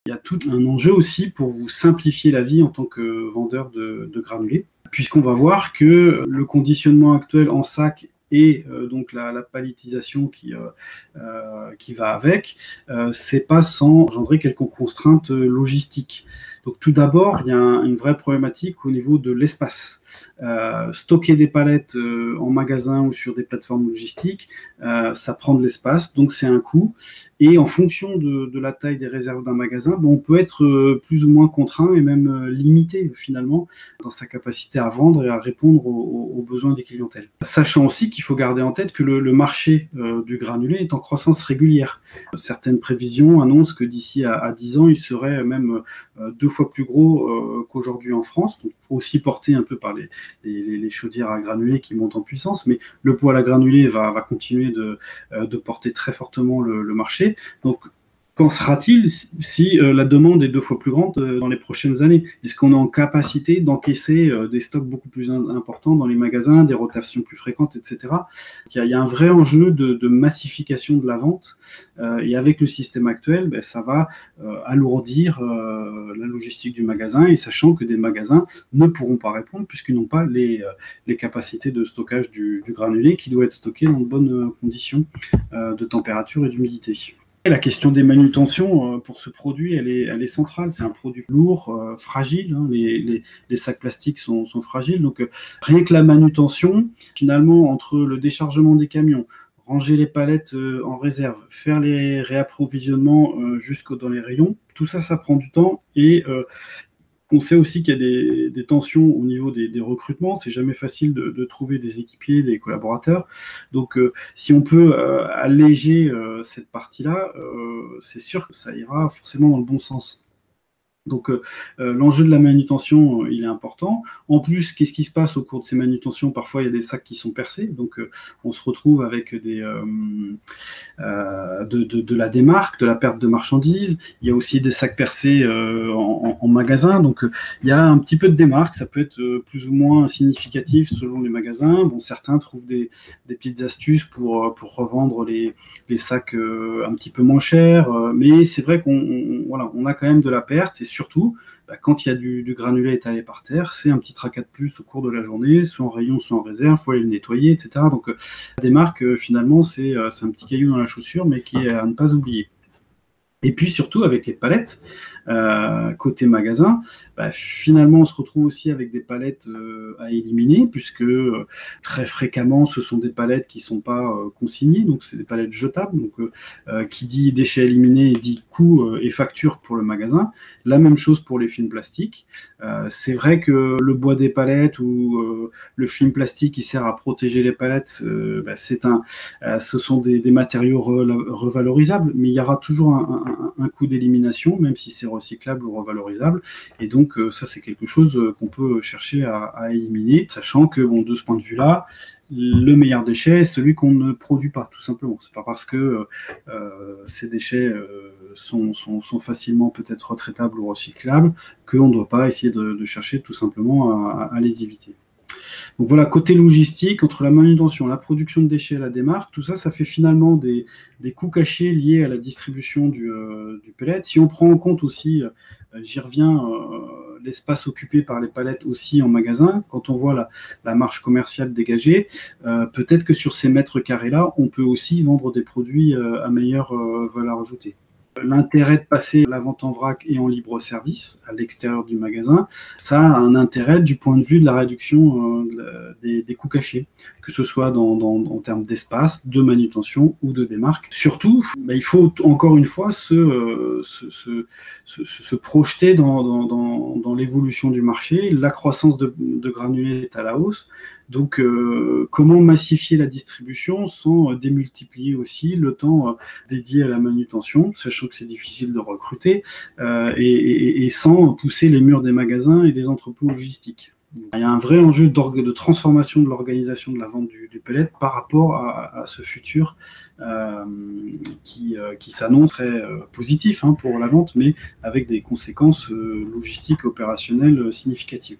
Il y a tout un enjeu aussi pour vous simplifier la vie en tant que vendeur de granulés, puisqu'on va voir que le conditionnement actuel en sac et donc la palettisation qui va avec, c'est pas sans engendrer quelques contraintes logistiques. Donc tout d'abord, il y a une vraie problématique au niveau de l'espace. Stocker des palettes en magasin ou sur des plateformes logistiques, ça prend de l'espace, donc c'est un coût. Et en fonction de la taille des réserves d'un magasin, on peut être plus ou moins contraint et même limité finalement dans sa capacité à vendre et à répondre aux besoins des clientèles. Sachant aussi qu'il faut garder en tête que le marché du granulé est en croissance régulière. Certaines prévisions annoncent que d'ici à 10 ans, il serait même 2 fois plus gros qu'aujourd'hui en France, donc aussi porté un peu par les chaudières à granulés qui montent en puissance, mais le poêle à granulés va continuer de porter très fortement le marché. Donc, qu'en sera-t-il si la demande est 2 fois plus grande dans les prochaines années? Est-ce qu'on est en capacité d'encaisser des stocks beaucoup plus importants dans les magasins, des rotations plus fréquentes, etc. Il y a un vrai enjeu de massification de la vente et avec le système actuel, ça va alourdir la logistique du magasin, et sachant que des magasins ne pourront pas répondre puisqu'ils n'ont pas les capacités de stockage du granulé qui doit être stocké dans de bonnes conditions de température et d'humidité. La question des manutentions pour ce produit, elle est centrale. C'est un produit lourd, fragile. Hein. Les sacs plastiques sont fragiles. Donc, rien que la manutention, finalement, entre le déchargement des camions, ranger les palettes en réserve, faire les réapprovisionnements dans les rayons, tout ça, ça prend du temps. Et on sait aussi qu'il y a des tensions au niveau des recrutements. C'est jamais facile de trouver des équipiers, des collaborateurs. Donc, si on peut alléger cette partie-là, c'est sûr que ça ira forcément dans le bon sens. Donc, l'enjeu de la manutention, il est important. En plus, qu'est-ce qui se passe au cours de ces manutentions? Parfois, il y a des sacs qui sont percés. Donc, on se retrouve avec de la démarque, de la perte de marchandises. Il y a aussi des sacs percés en magasin. Donc, il y a un petit peu de démarque. Ça peut être plus ou moins significatif selon les magasins. Bon, certains trouvent des petites astuces pour revendre les sacs un petit peu moins chers. Mais c'est vrai qu'on a quand même de la perte. Et surtout, quand il y a du granulé étalé par terre, c'est un petit tracas de plus au cours de la journée, soit en rayon, soit en réserve, il faut aller le nettoyer, etc. Donc, la démarque, finalement, c'est un petit caillou dans la chaussure, mais qui est à ne pas oublier. Et puis surtout avec les palettes, côté magasin, finalement on se retrouve aussi avec des palettes à éliminer, puisque très fréquemment ce sont des palettes qui ne sont pas consignées, donc c'est des palettes jetables, donc qui dit déchets éliminés dit coût et facture pour le magasin. La même chose pour les films plastiques. C'est vrai que le bois des palettes ou le film plastique qui sert à protéger les palettes, ce sont des matériaux revalorisables, mais il y aura toujours un coût d'élimination, même si c'est recyclable ou revalorisable. Et donc, ça, c'est quelque chose qu'on peut chercher à éliminer, sachant que, de ce point de vue-là, le meilleur déchet est celui qu'on ne produit pas, tout simplement. C'est pas parce que ces déchets sont facilement peut-être retraitables ou recyclables qu'on ne doit pas essayer de chercher tout simplement à les éviter. Donc voilà, côté logistique, entre la manutention, la production de déchets et la démarque, tout ça, ça fait finalement des coûts cachés liés à la distribution du pellet. Si on prend en compte aussi, j'y reviens, l'espace occupé par les palettes aussi en magasin, quand on voit la marge commerciale dégagée, peut-être que sur ces mètres carrés-là, on peut aussi vendre des produits à meilleure valeur ajoutée. L'intérêt de passer la vente en vrac et en libre service à l'extérieur du magasin, ça a un intérêt du point de vue de la réduction des coûts cachés, que ce soit en termes d'espace, de manutention ou de démarque. Surtout, il faut encore une fois se projeter dans l'évolution du marché. La croissance de granulés est à la hausse. Donc, comment massifier la distribution sans démultiplier aussi le temps dédié à la manutention, sachant que c'est difficile de recruter, et sans pousser les murs des magasins et des entrepôts logistiques. Il y a un vrai enjeu de transformation de l'organisation de la vente du pellet par rapport à ce futur qui s'annonce très positif pour la vente, mais avec des conséquences logistiques opérationnelles significatives.